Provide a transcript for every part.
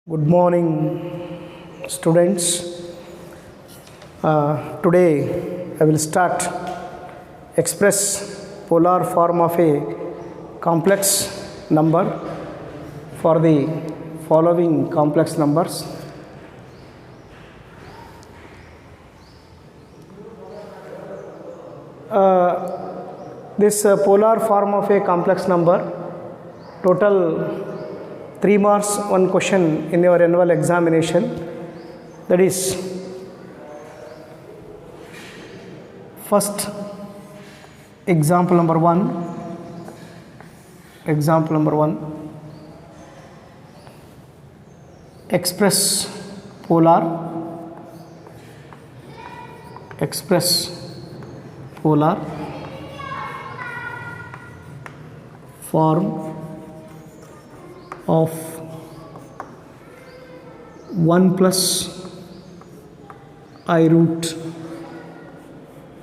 Good morning, students. Today I will start express polar form of a complex number for the following complex numbers. This polar form of a complex number, total 3 marks 1 question in your annual examination, that is first example number 1, express polar form of 1 plus I root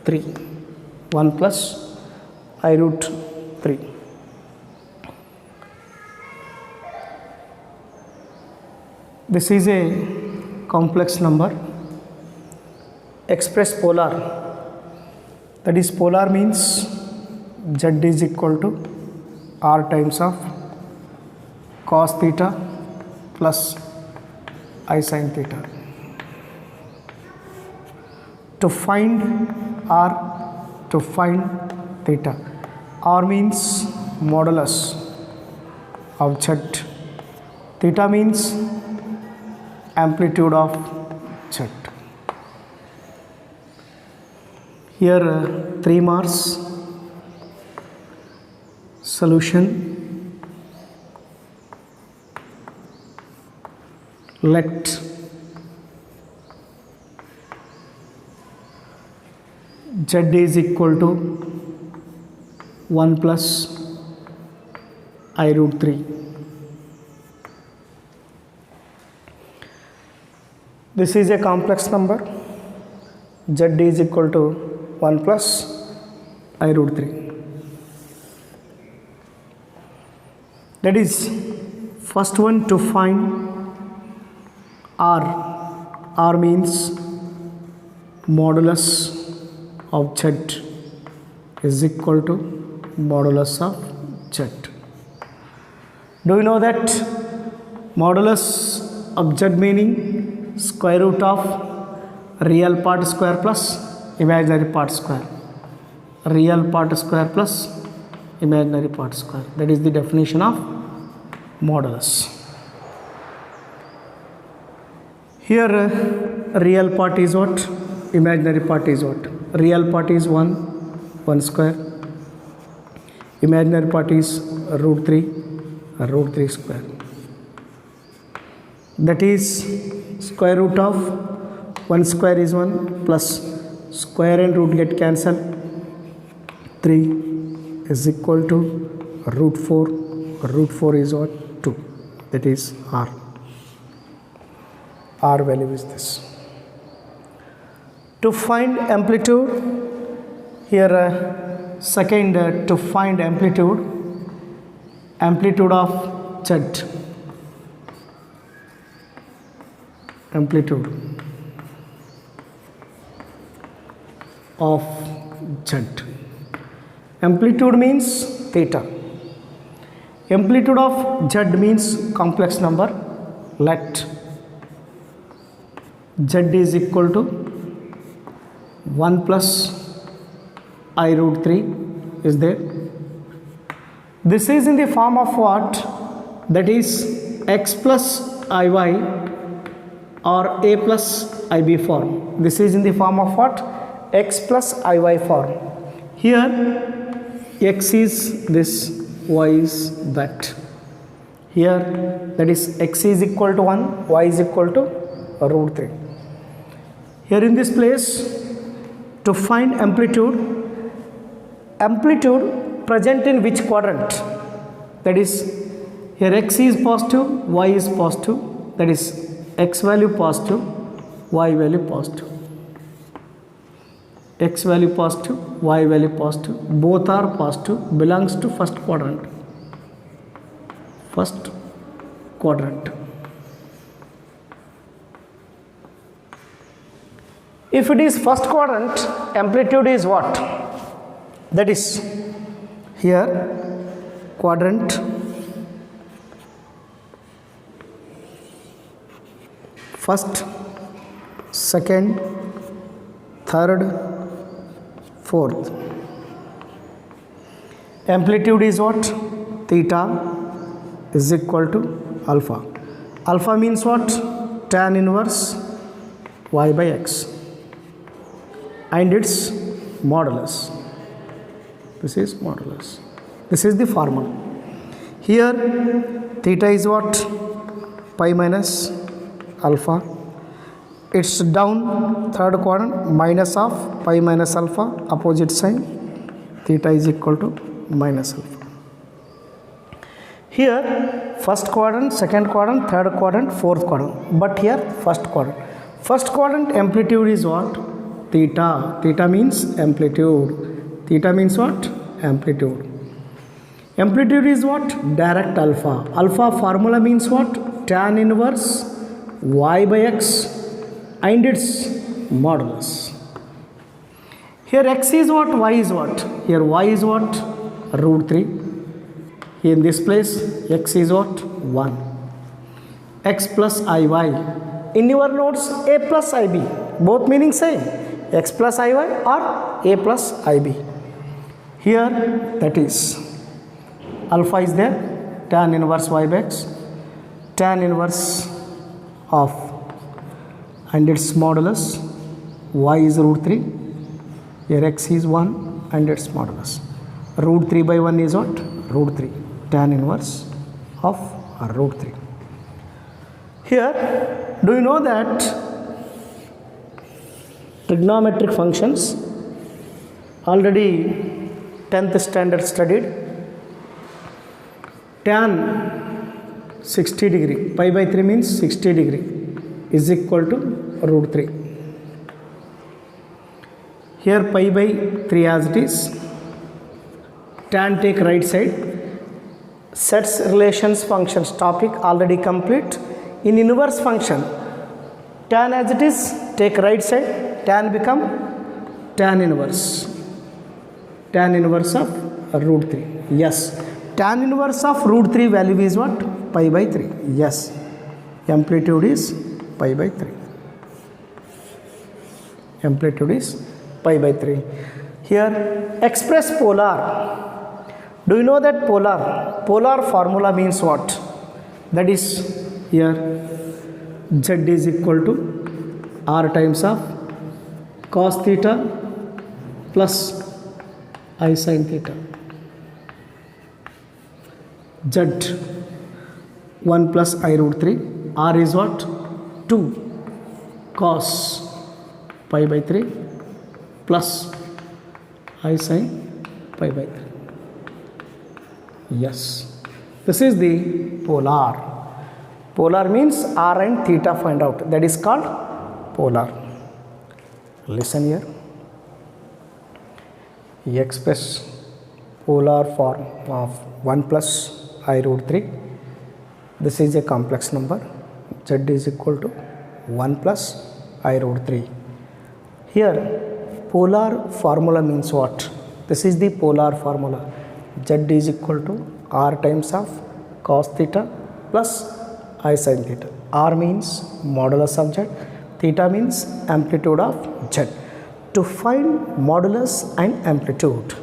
3. 1 plus I root 3. This is a complex number. Express polar, that is polar means z is equal to r times of cos theta plus I sin theta. To find theta, r means modulus of z, theta means amplitude of z. Here 3 marks. Solution: let z is equal to 1 plus I root 3. This is a complex number. Z is equal to 1 plus I root 3. That is, first one to find r. R means modulus of z is equal to modulus of z. Do you know that modulus of z meaning square root of real part square plus imaginary part square. Real part square plus imaginary part square. That is the definition of modulus. Here real part is what? Imaginary part is what? Real part is 1 square. Imaginary part is root 3 square. That is square root of 1 square is 1 plus square and root get cancelled. 3 is equal to root 4. Root 4 is what? 2. That is r. R value is this. To find amplitude, here second to find amplitude of z. Amplitude of z. Amplitude means theta. Amplitude of z means complex number. Let z is equal to 1 plus I root 3 is there. This is in the form of what? That is x plus iy or a plus ib form. This is in the form of what? X plus iy form. Here x is this, y is that. Here that is x is equal to 1, y is equal to root 3. Here in this place, to find amplitude present in which quadrant? That is, here x is positive, y is positive. That is x value positive, y value positive. X value positive, y value positive, both are positive, belongs to first quadrant. If it is first quadrant, amplitude is what? That is here quadrant first, second, third, fourth. Amplitude is what? Theta is equal to alpha. Alpha means what? Tan inverse y by x and its modulus. This is modulus. This is the formula. Here theta is what? Pi minus alpha. It's down third quadrant, minus of pi minus alpha, opposite sign. Theta is equal to minus alpha. Here first quadrant, second quadrant, third quadrant, fourth quadrant, but here first quadrant. First quadrant amplitude is what? Theta. Theta means amplitude. Theta means what? Amplitude. Amplitude is what? Direct alpha. Alpha formula means what? Tan inverse y by x and its modulus. Here x is what? Y is what? Here y is what? Root 3. In this place x is what? 1. X plus iy. In your notes a plus ib. Both meaning same. X plus iy or a plus ib. Here that is alpha is there. Tan inverse y by x. Tan inverse of and its modulus. Y is root 3. Here x is 1 and its modulus. Root 3 by 1 is what? Root 3. Tan inverse of root 3. Here, do you know that trigonometric functions already 10th standard studied? Tan 60 degree, pi by 3 means 60 degree is equal to root 3. Here pi by 3 as it is. Tan take right side. Sets relations functions topic already complete. In inverse function, tan as it is, take right side, tan become tan inverse. Tan inverse of root 3. Yes. Tan inverse of root 3 value is what? Pi by 3. Yes. Amplitude is pi by 3. Amplitude is pi by 3. Here express polar. Do you know that polar formula means what? That is here z is equal to r times of cos theta plus I sin theta. Z 1 plus I root 3. R is what? 2 cos pi by 3 plus I sin pi by 3. Yes, this is the polar. Polar means r and theta find out. That is called polar. Listen here. Express polar form of 1 plus I root 3. This is a complex number. Z is equal to 1 plus I root 3. Here polar formula means what? This is the polar formula. Z is equal to r times of cos theta plus I sin theta. R means modulus of Z. Theta means amplitude of Z. To find modulus and amplitude,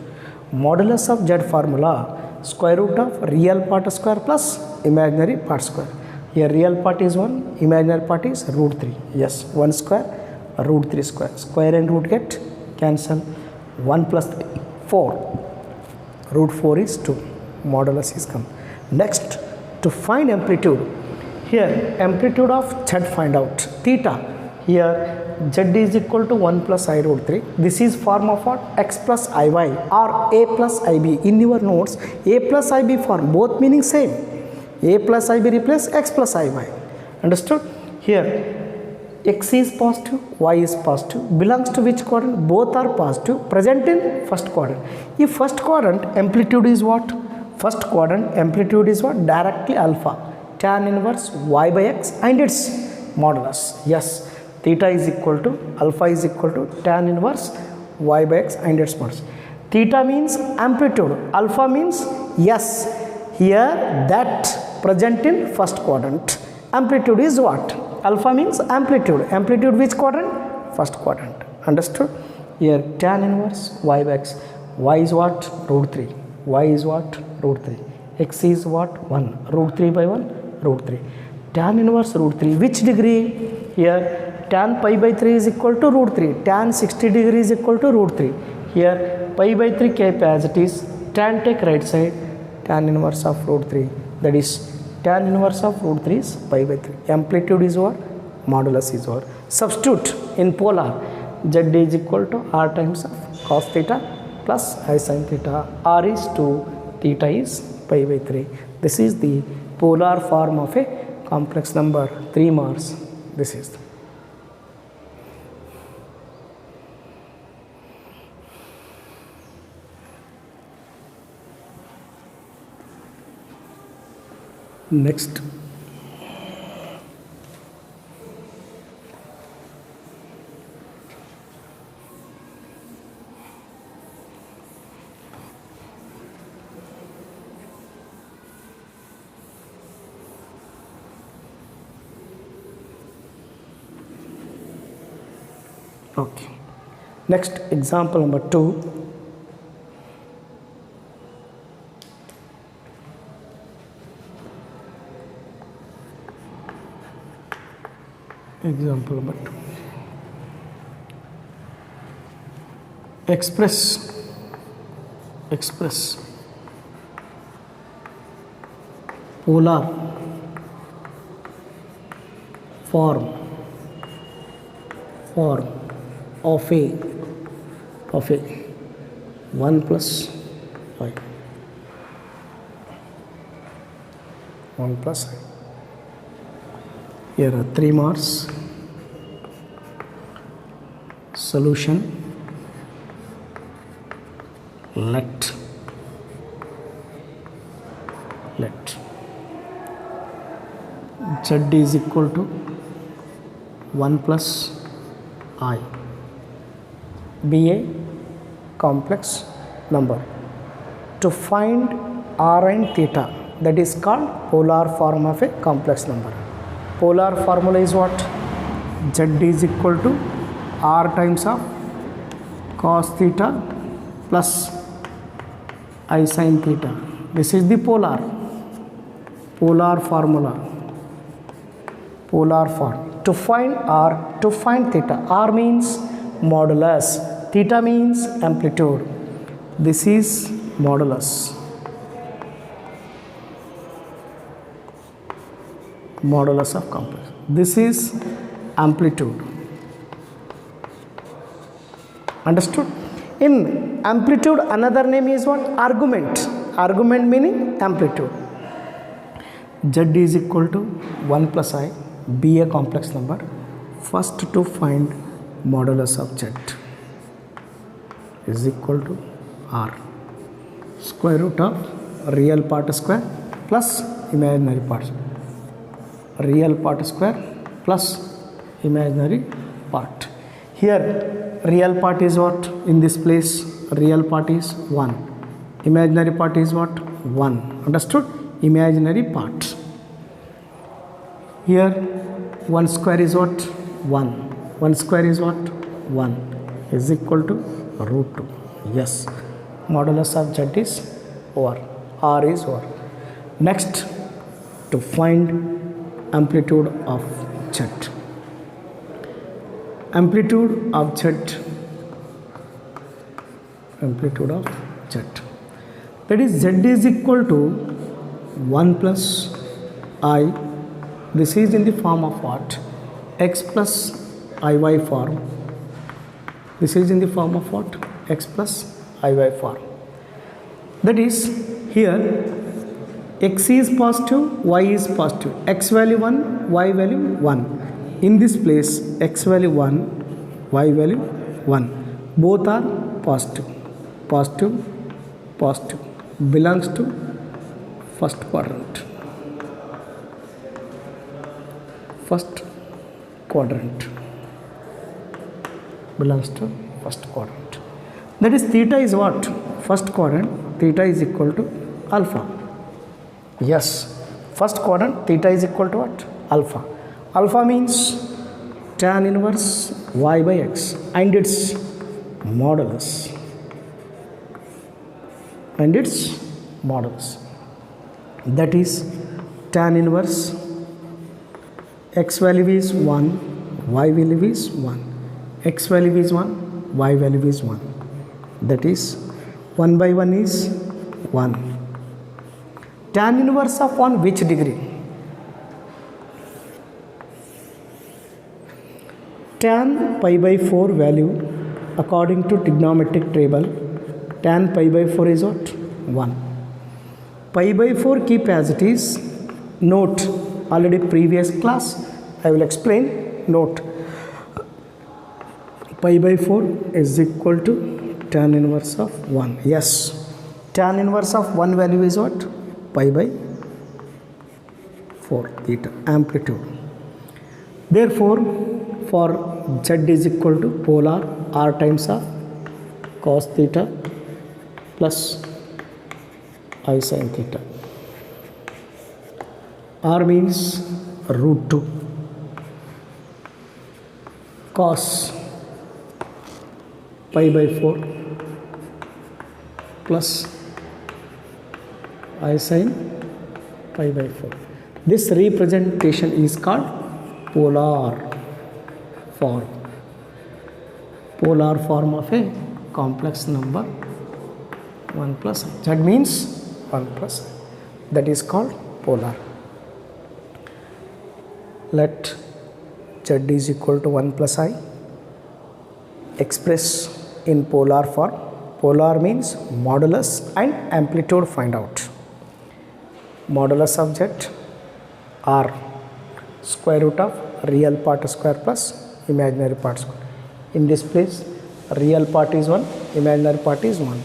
modulus of Z formula, square root of real part square plus imaginary part square. Here real part is 1, imaginary part is root 3. Yes, 1 square, root 3 square. Square and root get cancel. 1 plus 3, 4. Root 4 is 2. Modulus is come. Next, to find amplitude. Here amplitude of Z find out. Theta. Here Z is equal to 1 plus I root 3. This is form of what? X plus IY or A plus IB. In your notes, A plus IB form. Both meaning same. A plus IB replace X plus IY. Understood? Here X is positive, Y is positive. Belongs to which quadrant? Both are positive. Present in first quadrant. If first quadrant amplitude is what? First quadrant amplitude is what? Directly alpha. Tan inverse Y by X and its modulus. Yes. theta is equal to alpha is equal to tan inverse y by x and its modes. Theta means amplitude, alpha means yes, here that present in first quadrant. Amplitude is what? Alpha means amplitude. Amplitude which quadrant? First quadrant. Understood? Here tan inverse y by x. Y is what? Root 3. Y is what? Root 3. X is what? 1. Root 3 by 1? Root 3. Tan inverse root 3. Which degree? Here tan pi by 3 is equal to root 3. Tan 60 degree is equal to root 3. Here pi by 3 kept as it is. Tan take right side. Tan inverse of root 3. That is tan inverse of root 3 is pi by 3. Amplitude is what? Modulus is what? Substitute in polar. Z is equal to r times of cos theta plus I sin theta. R is 2. Theta is pi by 3. This is the polar form of a complex number. 3 marks. This is next. Okay. Next example number 2. Example number 2. Express polar form of a 1 plus I. 1 plus I. Here are 3 marks. Solution. Let Z is equal to 1 plus I be a complex number. To find r and theta, that is called polar form of a complex number. Polar formula is what? Z is equal to r times of cos theta plus I sin theta. This is the polar formula. Polar form. To find r, to find theta. R means modulus. Theta means amplitude. This is modulus. Modulus of complex. This is amplitude. Understood? In amplitude, another name is what? Argument. Argument meaning amplitude. Z is equal to 1 plus I. Be a complex number. First to find modulus of Z is equal to R. Square root of real part square plus imaginary part. Real part square plus imaginary part. Here real part is what? In this place real part is 1. Imaginary part is what? 1. Understood? Imaginary part. Here 1 square is what? 1. 1 square is what? 1 is equal to root 2. Yes. Modulus of Z is over. R is over. Next, to find amplitude of Z. Amplitude of Z. Amplitude of Z. That is Z is equal to 1 plus I. This is in the form of what? X plus IY form. This is in the form of what? X plus IY form. That is here X is positive, Y is positive. X value 1, Y value 1. In this place X value 1, Y value 1. Both are positive. Positive, positive. Belongs to first quadrant. First quadrant. belongs to first quadrant. That is theta is what? First quadrant, theta is equal to alpha. Yes, first quadrant theta is equal to what? Alpha. Alpha means tan inverse y by x and its modulus. And its modulus. That is tan inverse x value is 1, y value is 1. X value is 1, y value is 1. That is 1 by 1 is 1. Tan inverse of 1 which degree? Tan pi by 4 value according to trigonometric table, tan pi by 4 is what? 1. Pi by 4 keep as it is. Note, already previous class I will explain. Note, pi by 4 is equal to tan inverse of 1. Yes, tan inverse of 1 value is what? Pi by 4 theta, amplitude. Therefore, for z is equal to polar r times of cos theta plus I sin theta. R means root 2 cos pi by 4 plus I sin pi by 4. This representation is called polar form. Polar form of a complex number 1 plus I. That means 1 plus I. That is called polar. Let z is equal to 1 plus I express in polar form. Polar means modulus and amplitude find out. Modulus of z r square root of real part square plus imaginary part square. In this place real part is 1, imaginary part is 1.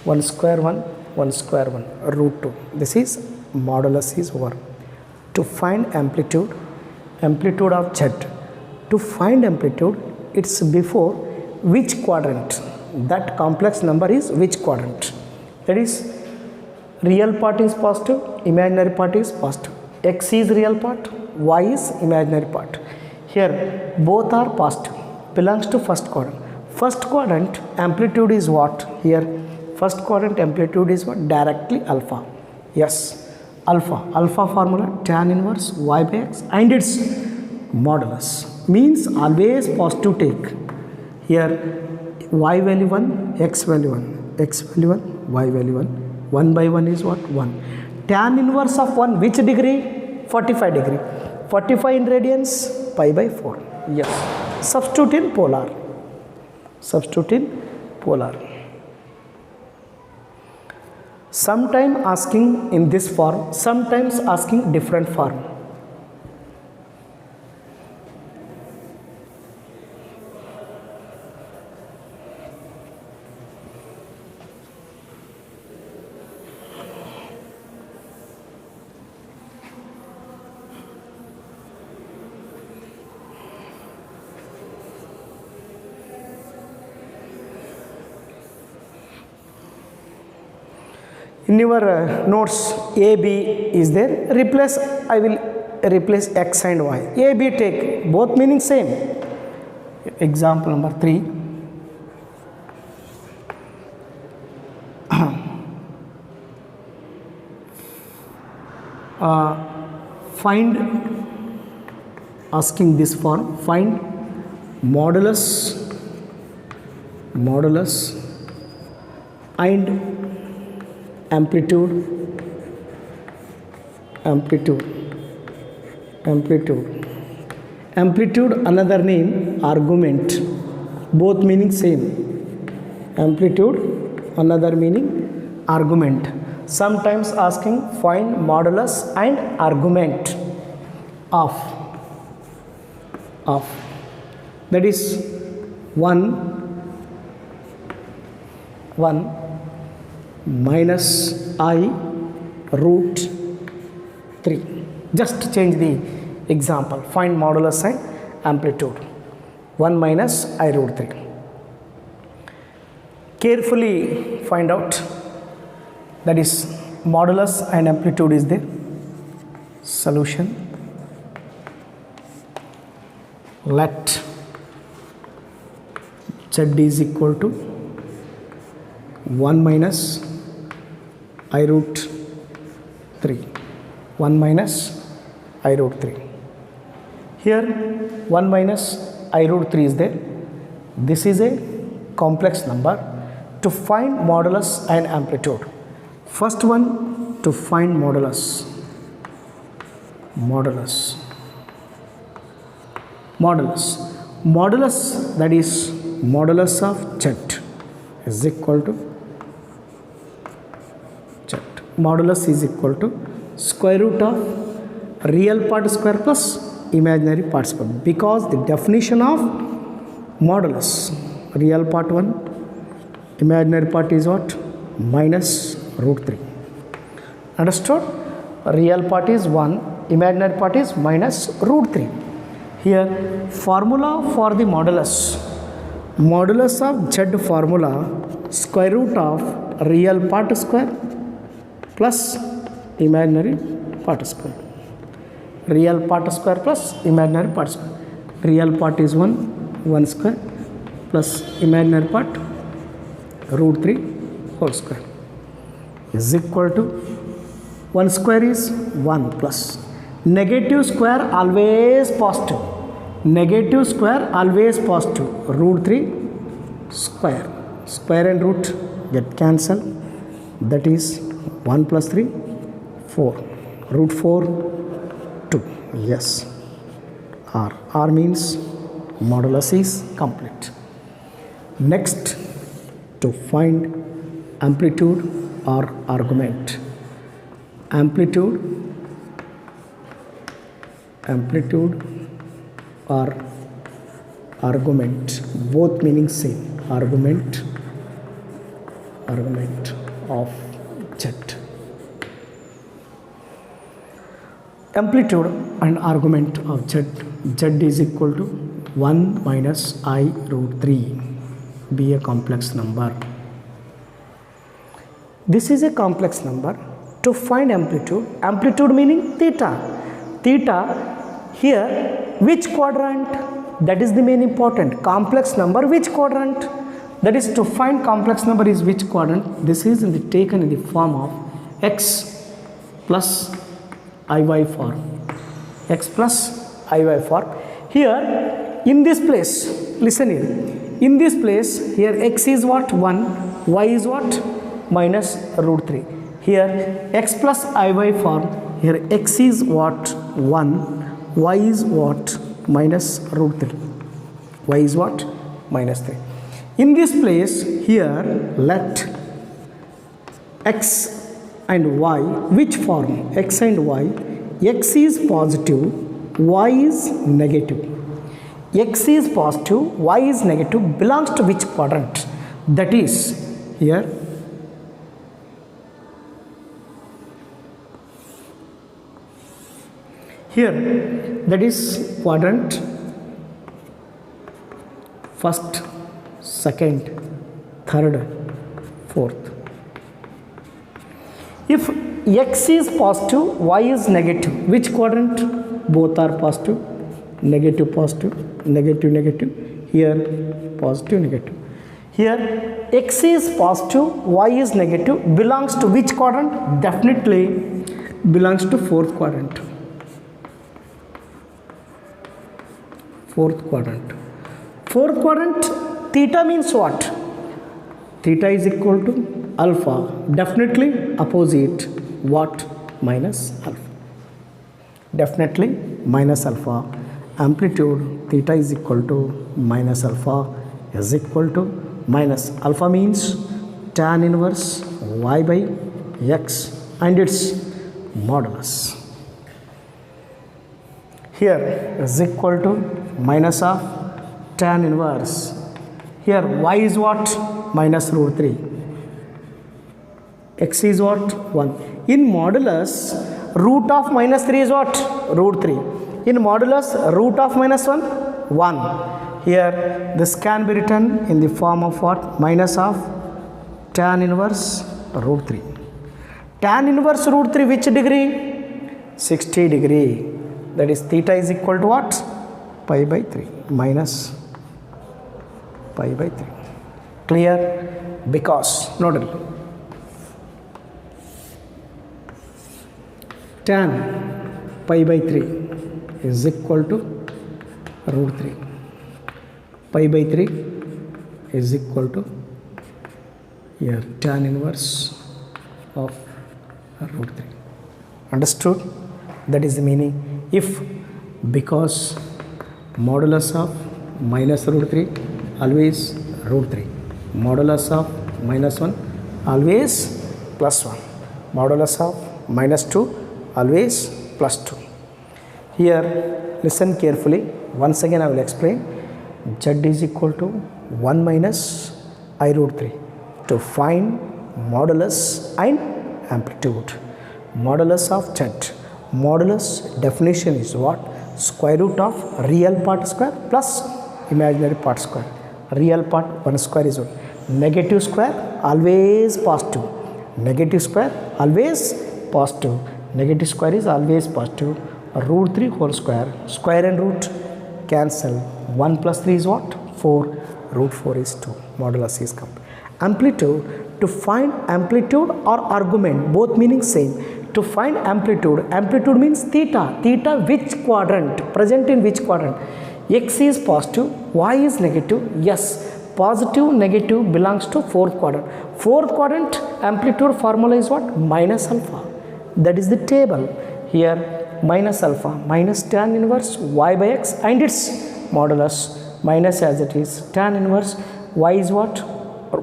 1 square 1, 1 square 1, root 2. This is modulus is 1. To find amplitude of z. To find amplitude, it's before which quadrant? That complex number is which quadrant? That is, real part is positive, imaginary part is positive. X is real part, y is imaginary part. Here, both are positive, belongs to first quadrant. First quadrant amplitude is what? Here, first quadrant amplitude is what? Directly alpha. Yes, alpha formula tan inverse y by x and its modulus means always positive take. Here y value 1, x value 1, x value 1, y value 1. 1 by 1 is what? 1. Tan inverse of 1 which degree? 45 degree. 45 in radians, pi by 4. Yes. Substitute in polar. Substitute in polar. Sometimes asking in this form, sometimes asking different form. In your notes AB is there, I will replace x and y. AB take, both meaning same. Example number 3. Find, asking this form, find modulus and amplitude another name argument, both meaning same. Amplitude another meaning argument. Sometimes asking find modulus and argument of that is 1 minus I root 3. Just change the example. Find modulus and amplitude. 1 minus I root 3. Carefully find out, that is modulus and amplitude is the solution. Let z is equal to 1 minus I root 3. 1 minus I root 3. Here 1 minus I root 3 is there. This is a complex number. To find modulus and amplitude, first one, to find modulus. Modulus, that is modulus of z is equal to z. Modulus is equal to square root of real part square plus imaginary part square, because the definition of modulus, real part 1, imaginary part is what? Minus root 3. Understood? Real part is 1, imaginary part is minus root 3. Here formula for the modulus. Modulus of z formula, square root of real part square plus imaginary part square. Real part square plus imaginary part square. Real part is 1, 1 square plus imaginary part root 3 whole square is equal to 1 square is 1 plus negative square always positive. Negative square always positive. Root 3 square. Square and root get cancelled. That is 1 plus 3 4. Root 4 2. Yes. R. R means modulus is complete. Next, to find amplitude or argument. Amplitude or argument, both meaning same. Argument of z. Amplitude and argument of z. Z is equal to 1 minus I root 3. Be a complex number. This is a complex number. To find amplitude meaning theta. Here which quadrant? That is the main important. Complex number which quadrant? That is, to find complex number is which quadrant? This is taken in the form of x plus iy form. X plus iy form. Here in this place, listen here. In this place, here x is what? 1, y is what? Minus root 3. Here x plus iy form. Here x is what? 1, y is what? Minus root 3. Y is what? Minus 3. In this place, here let x and y, which form? X and y. X is positive, y is negative. X is positive, y is negative, belongs to which quadrant? That is here that is quadrant first, second, third, fourth. If x is positive, y is negative, which quadrant? Both are positive. Negative, positive, negative, negative. Here positive, negative. Here x is positive, y is negative, belongs to which quadrant? Definitely belongs to fourth quadrant. Fourth quadrant. Theta means what? Theta is equal to alpha. Definitely opposite what? Minus alpha. Definitely minus alpha. Amplitude theta is equal to minus alpha is equal to minus alpha means tan inverse y by x and its modulus. Here is equal to minus of tan inverse. Here y is what? Minus root 3. X is what? 1. In modulus, root of minus 3 is what? Root 3. In modulus, root of minus 1? 1. Here this can be written in the form of what? Minus of tan inverse root 3. Tan inverse root 3 which degree? 60 degree. That is theta is equal to what? Pi by 3 minus pi by 3. Clear? Because note tan pi by 3 is equal to root 3. Pi by 3 is equal to here tan inverse of root 3. Understood? That is the meaning. If because modulus of minus root 3 always root 3, modulus of minus 1 always plus 1, modulus of minus 2 always plus 2. Here listen carefully, once again I will explain. Z is equal to 1 minus I root 3 to find modulus and amplitude. Modulus of Z, modulus definition is what? Square root of real part square plus imaginary part square. Real part 1 square is 1. Negative square always positive. Negative square always positive. Negative square is always positive. Root 3 whole square. Square and root cancel. 1 plus 3 is what? 4. Root 4 is 2. Modulus is complete. Amplitude, to find amplitude or argument, both meaning same. To find amplitude, amplitude means theta. Theta which quadrant? Present in which quadrant? X is positive, Y is negative. Yes, positive, negative belongs to fourth quadrant. Fourth quadrant amplitude formula is what? Minus alpha. That is the table. Here minus alpha, minus tan inverse Y by X and its modulus, minus as it is tan inverse Y is what?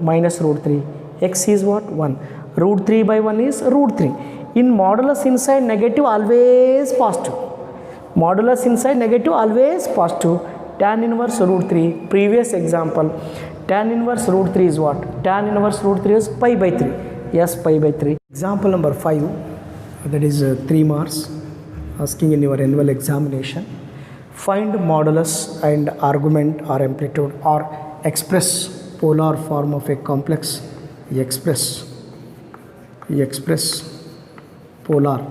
Minus root 3. X is what? 1. Root 3 by 1 is root 3. In modulus inside negative always positive. Modulus inside negative always positive. Tan inverse root 3. Previous example. Tan inverse root 3 is what? Tan inverse root 3 is pi by 3. Yes, pi by 3. Example number 5. That is 3 marks. Asking in your annual examination. Find modulus and argument or amplitude or express polar form of a complex. Express polar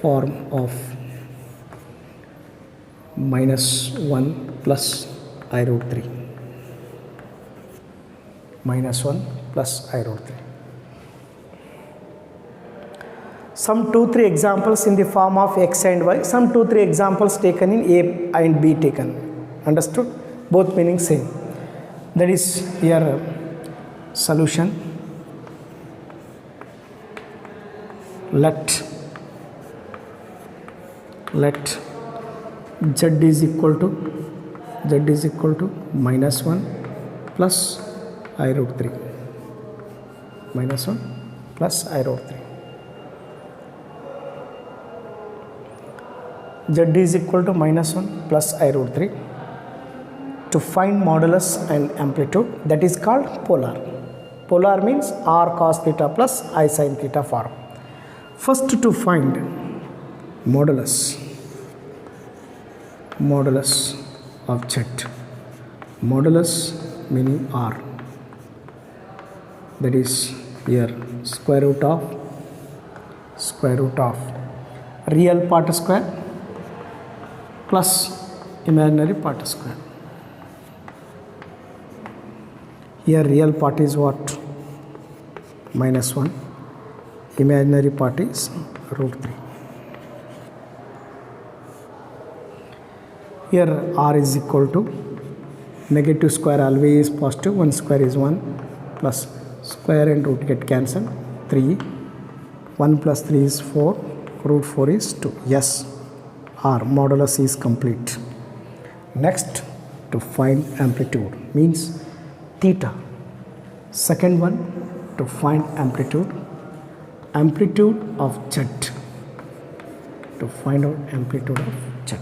form of minus 1 plus I root 3. Minus 1 plus I root 3. Some 2-3 examples in the form of x and y. Some 2-3 examples taken in A and B taken. Understood? Both meaning same. That is here solution. Let z is equal to minus 1 plus I root 3. Minus 1 plus I root 3. Z is equal to minus 1 plus I root 3. To find modulus and amplitude, that is called polar. Polar means r cos theta plus I sin theta form. First to find modulus of Z. Modulus meaning r. That is here square root of real part square plus imaginary part square. Here real part is what? Minus 1. Imaginary part is root 3. Here r is equal to negative square always positive. 1 square is 1 plus square and root get cancelled. 3. 1 plus 3 is 4. Root 4 is 2. Yes, r modulus is complete. Next, to find amplitude means theta. Second one, to find amplitude of Z. To find out amplitude of Z.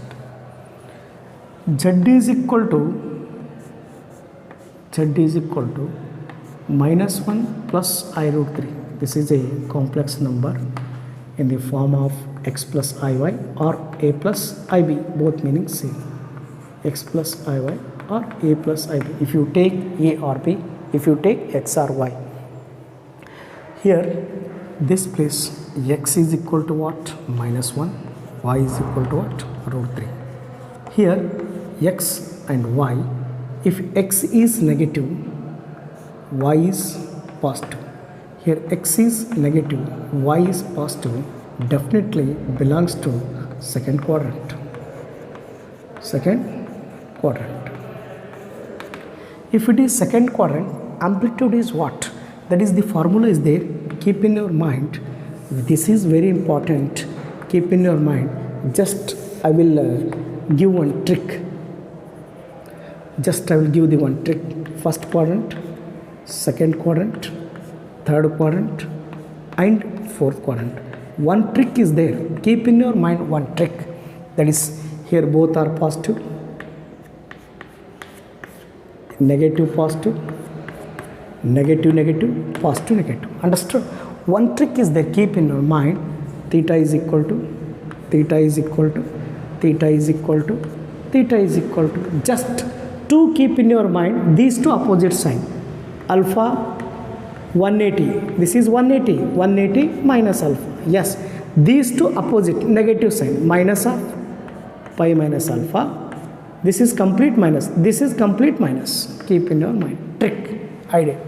Z is equal to minus 1 plus I root 3. This is a complex number. in the form of x plus iy or a plus ib, both meaning same. X plus iy or a plus ib, if you take a or b, if you take x or y. Here this place x is equal to what? Minus 1, y is equal to what? Root 3. Here x and y, if x is negative, y is positive. Here x is negative, y is positive, definitely belongs to second quadrant. Second quadrant. If it is second quadrant, amplitude is what? That is, the formula is there. Keep in your mind. This is very important. Keep in your mind. Just I will give one trick. Just I will give the one trick. First quadrant, second quadrant, third quadrant, and fourth quadrant. One trick is there. Keep in your mind one trick. That is, here both are positive, negative, positive, negative, negative, positive, negative. Understood? One trick is there. Keep in your mind. Theta is equal to, theta is equal to, theta is equal to, theta is equal to. Just to keep in your mind these two opposite sign. Alpha 180. This is 180. 180 minus alpha. Yes. These two opposite negative sign. Minus of pi minus alpha. This is complete minus. This is complete minus. Keep in your mind. Trick. Idea.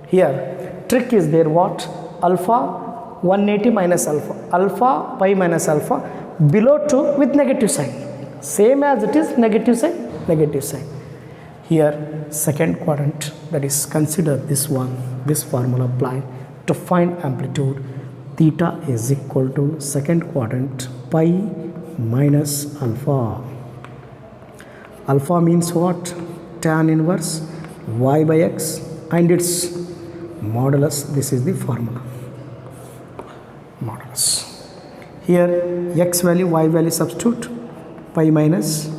Here trick is there. What? Alpha 180 minus alpha. Alpha pi minus alpha below 2 with negative sign. Same as it is negative sign. Negative sign. Here second quadrant, that is, consider this one, this formula apply to find amplitude. Theta is equal to second quadrant pi minus alpha. Alpha means what? Tan inverse y by x and its modulus. This is the formula. Modulus. Here x value, y value substitute. Pi minus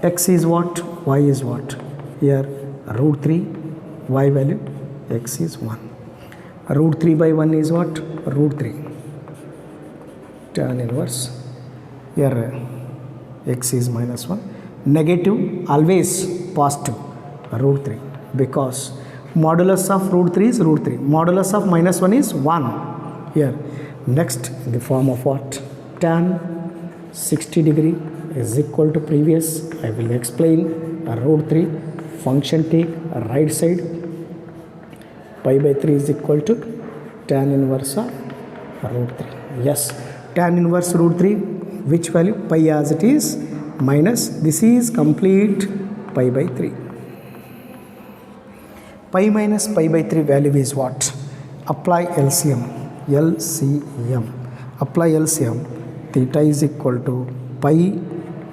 x is what? Y is what? Here root 3, y value, x is 1. Root 3 by 1 is what? Root 3. Tan inverse. Here x is minus 1. Negative always positive. Root 3. Because modulus of root 3 is root 3. Modulus of minus 1 is 1. Here. Next, in the form of what? Tan 60 degree is equal to previous. I will explain. Root 3 function take right side. Pi by 3 is equal to tan inverse of root 3. Yes, tan inverse root 3, which value? Pi as it is minus, this is complete pi by 3. Pi minus pi by 3 value is what? Apply LCM. LCM. Apply LCM. Theta is equal to pi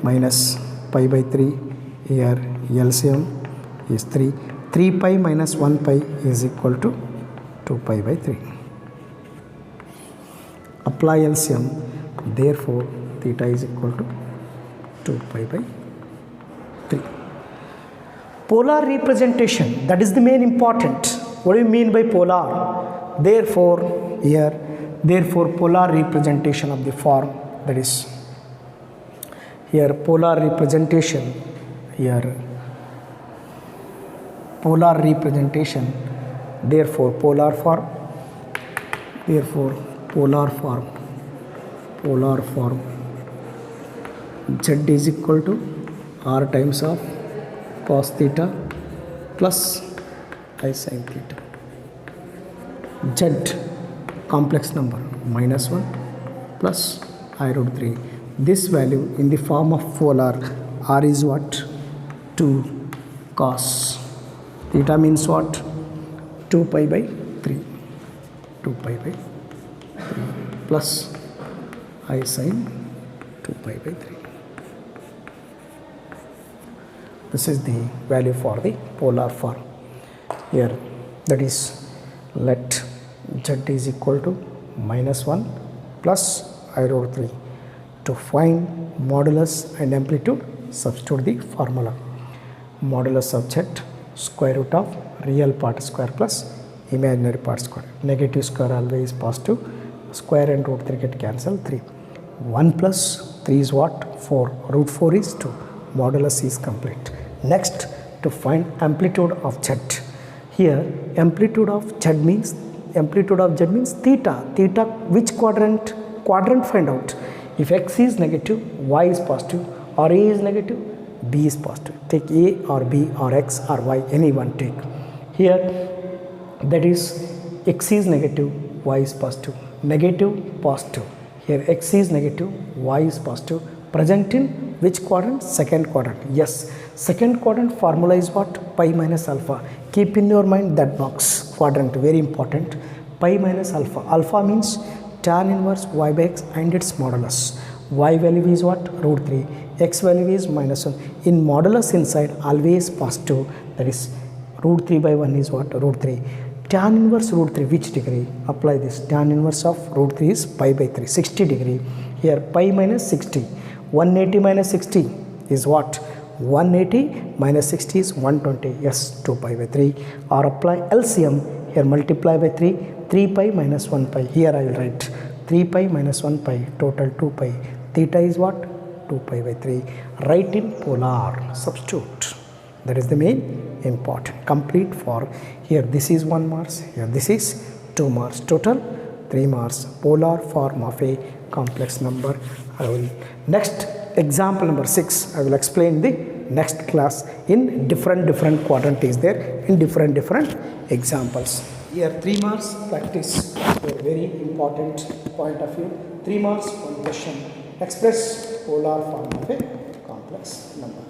minus pi by 3. Here LCM is 3. 3 pi minus 1 pi is equal to 2 pi by 3. Apply LCM. Therefore, theta is equal to 2 pi by 3. Polar representation, that is the main important. What do you mean by polar? Therefore, here, therefore, polar representation of the form, that is, here polar representation, here polar representation, therefore polar form, therefore polar form, polar form, z is equal to r times of cos theta plus I sin theta. Z complex number minus 1 plus I root 3. This value in the form of polar, r is what? 2 cos theta means what? 2 pi by 3. 2 pi by 3 plus I sin 2 pi by 3. This is the value for the polar form. Here, that is, let z is equal to minus 1 plus I root 3. To find modulus and amplitude, substitute the formula. Modulus of z, square root of real part square plus imaginary part square. Negative square always positive. Square and root 3 get cancelled, 3. 1 plus 3 is what? 4. Root 4 is 2. Modulus is complete. Next, to find amplitude of Z. Here, amplitude of Z means theta. Theta, which quadrant? Quadrant find out. If x is negative, y is positive, or a is negative, b is positive. Take a or b or x or y, anyone take. Here, that is x is negative, y is positive. Negative, positive. Here x is negative, y is positive. Present in which quadrant? Second quadrant. Yes, second quadrant formula is what? Pi minus alpha. Keep in your mind that box. Quadrant, very important. Pi minus alpha. Alpha means tan inverse y by x and its modulus. Y value is what? Root 3. X value is minus 1. In modulus inside, always positive. That is root 3 by 1 is what? Root 3. Tan inverse root 3, which degree? Apply this. Tan inverse of root 3 is pi by 3, 60 degree. Here pi minus 60. 180 minus 60 is what? 180 minus 60 is 120. Yes, 2 pi by 3. Or apply LCM. Here multiply by 3. 3 pi minus 1 pi. Here I will write 3 pi minus 1 pi. Total 2 pi. Theta is what? 2 pi by 3. Write in polar. Substitute. That is the main important. Complete for here. This is 1 Mars. Here this is 2 Mars. Total 3 Mars. Polar form of a complex number. I will next example number 6. I will explain the next class in different quadrant is there in different examples. Here 3 Mars practice a very important point of view. 3 Mars, one question. Express polar form of a complex number.